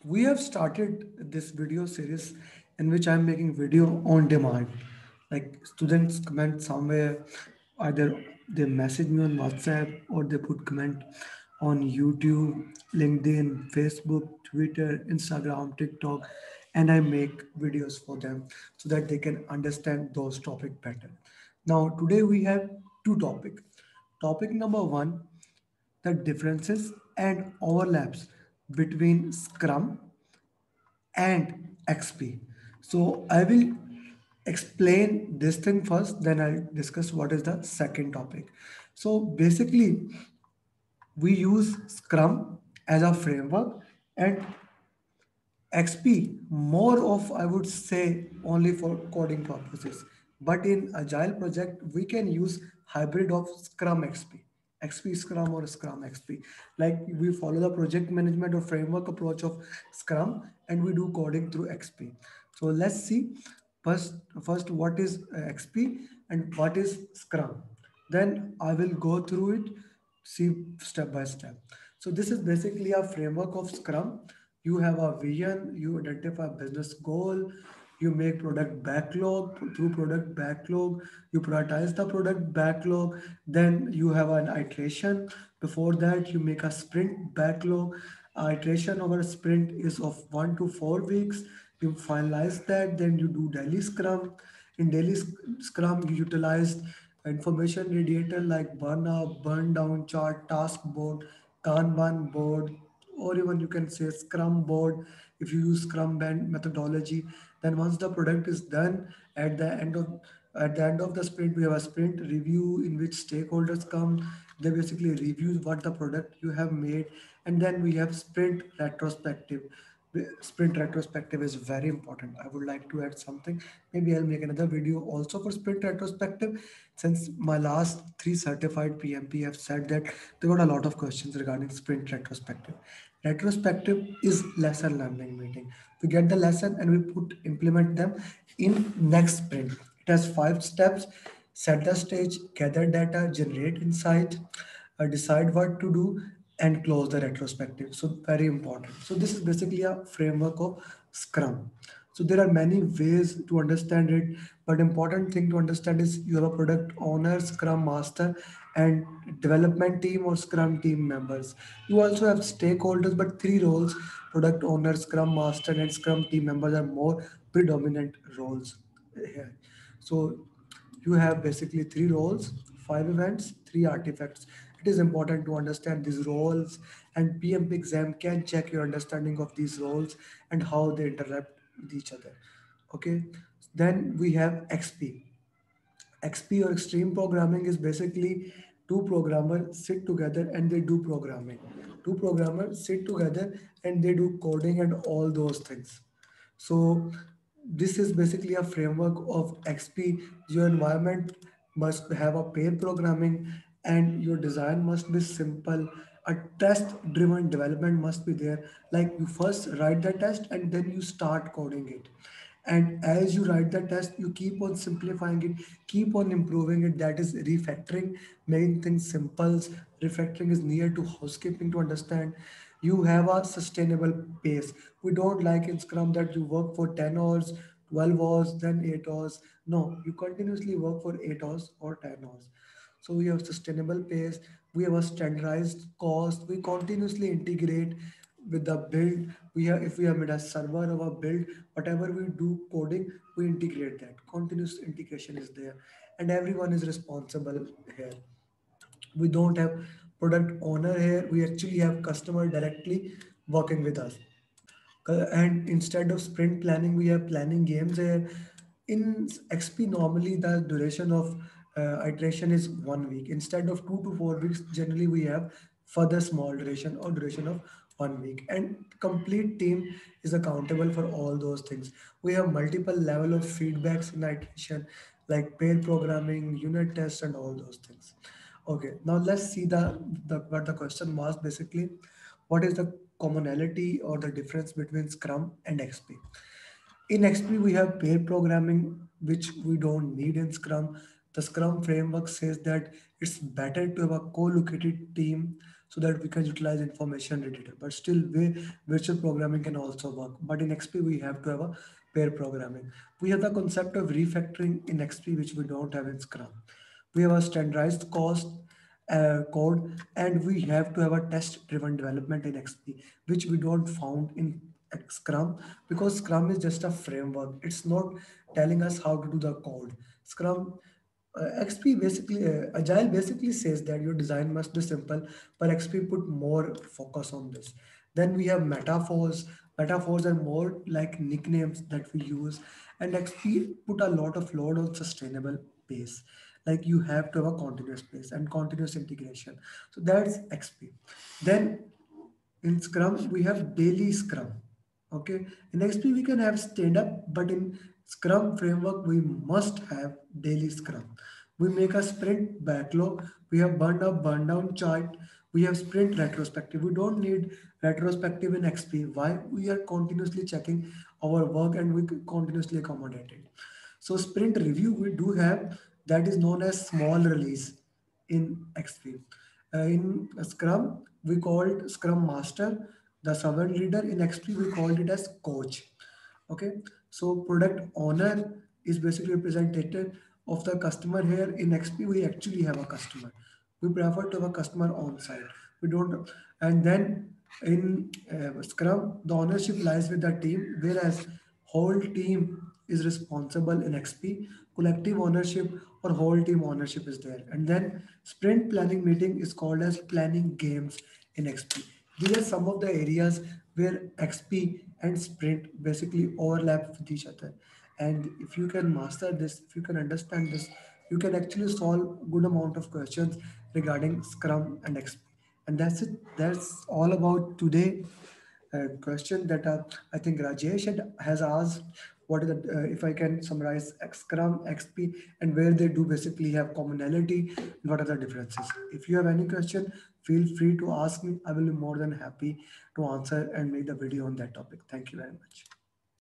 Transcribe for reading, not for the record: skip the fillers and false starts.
We have started this video series in which I'm making video on demand. Like students comment somewhere, either they message me on WhatsApp or they put comment on YouTube, LinkedIn, Facebook, Twitter, Instagram, TikTok, and I make videos for them so that they can understand those topic better. Now today we have two topic. Topic number one, the differences and overlaps between Scrum and XP. So I will explain this thing first, then I'll discuss what is the second topic. So basically, we use Scrum as a framework and XP more of, I would say, only for coding purposes. But in Agile project, we can use hybrid of Scrum XP. XP Scrum or Scrum XP. Like we follow the project management or framework approach of Scrum and we do coding through XP. So let's see first, first what is XP and what is Scrum. Then I will go through it, see step by step. So this is basically a framework of Scrum. You have a vision, you identify business goal, you make product backlog. Through product backlog, you prioritize the product backlog, then you have an iteration. Before that, you make a sprint backlog. Iteration over a sprint is of 1 to 4 weeks. You finalize that, then you do daily scrum. In daily scrum, you utilize information radiator like burn up, burn down chart, task board, Kanban board, or even you can say Scrum board. If you use Scrum band methodology, then once the product is done, at the end of at the end of the sprint, we have a sprint review in which stakeholders come. They basically review what the product you have made, and then we have sprint retrospective. Sprint retrospective is very important. I would like to add something. Maybe I'll make another video also for sprint retrospective, since my last three certified PMP have said that they got a lot of questions regarding sprint retrospective. Retrospective is lesson learning meeting. We get the lesson and we put implement them in next sprint. It has 5 steps: set the stage, gather data, generate insight, decide what to do, and close the retrospective. So very important. So this is basically a framework of Scrum. So there are many ways to understand it, but important thing to understand is you have a product owner, Scrum master, and development team or Scrum team members. You also have stakeholders, but three roles: product owner, Scrum master, and Scrum team members are more predominant roles here. So you have basically three roles, 5 events, three artifacts. It is important to understand these roles, and PMP exam can check your understanding of these roles and how they interact with each other. Okay, then we have XP. XP or extreme programming is basically two programmers sit together and they do programming. Two programmers sit together and they do coding and all those things. So this is basically a framework of XP. Your environment must have a pair programming and your design must be simple. A test driven development must be there. Like you first write the test and then you start coding it. And as you write the test, you keep on simplifying it, keep on improving it. That is refactoring, making things simple. Refactoring is near to housekeeping to understand. You have a sustainable pace. We don't like in Scrum that you work for 10 hours, 12 hours, then 8 hours. No, you continuously work for 8 hours or 10 hours. So we have sustainable pace, we have a standardized cost, we continuously integrate with the build. We have, if we have made a server of a build, whatever we do coding, we integrate that. Continuous integration is there, and everyone is responsible here. We don't have product owner here. We actually have customer directly working with us. And instead of sprint planning, we have planning games here. In XP, normally the duration of iteration is 1 week. Instead of 2 to 4 weeks, generally we have further small duration or duration of 1 week. And complete team is accountable for all those things. We have multiple level of feedbacks in iteration, like pair programming, unit tests, and all those things. Okay, now let's see the what the question was basically. What is the commonality or the difference between Scrum and XP? In XP, we have pair programming, which we don't need in Scrum. The Scrum framework says that it's better to have a co-located team so that we can utilize information editor. But still, virtual programming can also work. But in XP, we have to have a pair programming. We have the concept of refactoring in XP, which we don't have in Scrum. We have a standardized cost code, and we have to have a test-driven development in XP, which we don't found in Scrum, because Scrum is just a framework. It's not telling us how to do the code. Scrum XP basically, Agile basically says that your design must be simple, but XP put more focus on this. Then we have metaphors. Metaphors are more like nicknames that we use, and XP put a lot of load on sustainable pace. Like you have to have a continuous pace and continuous integration. So that's XP. Then in Scrum, we have daily Scrum. Okay. In XP, we can have stand up, but in Scrum framework, we must have daily Scrum. We make a sprint backlog. We have burned up, burn down chart. We have sprint retrospective. We don't need retrospective in XP. Why? We are continuously checking our work and we continuously accommodate it. So sprint review we do have, that is known as small release in XP. In Scrum, we called Scrum Master, the servant leader. In XP, we called it as coach. Okay, so product owner is basically representative of the customer here. In XP, we actually have a customer. We prefer to have a customer on site. We don't, and then in Scrum, the ownership lies with the team, whereas whole team is responsible in XP. Collective ownership or whole team ownership is there. And then sprint planning meeting is called as planning games in XP. These are some of the areas where XP and sprint basically overlap with each other. And if you can master this, if you can understand this, you can actually solve good amount of questions regarding Scrum and XP. And that's it. That's all about today question that I think Rajesh has asked. What is the, if I can summarize Scrum, XP, and where they do basically have commonality, and what are the differences? If you have any question, feel free to ask me. I will be more than happy to answer and make the video on that topic. Thank you very much.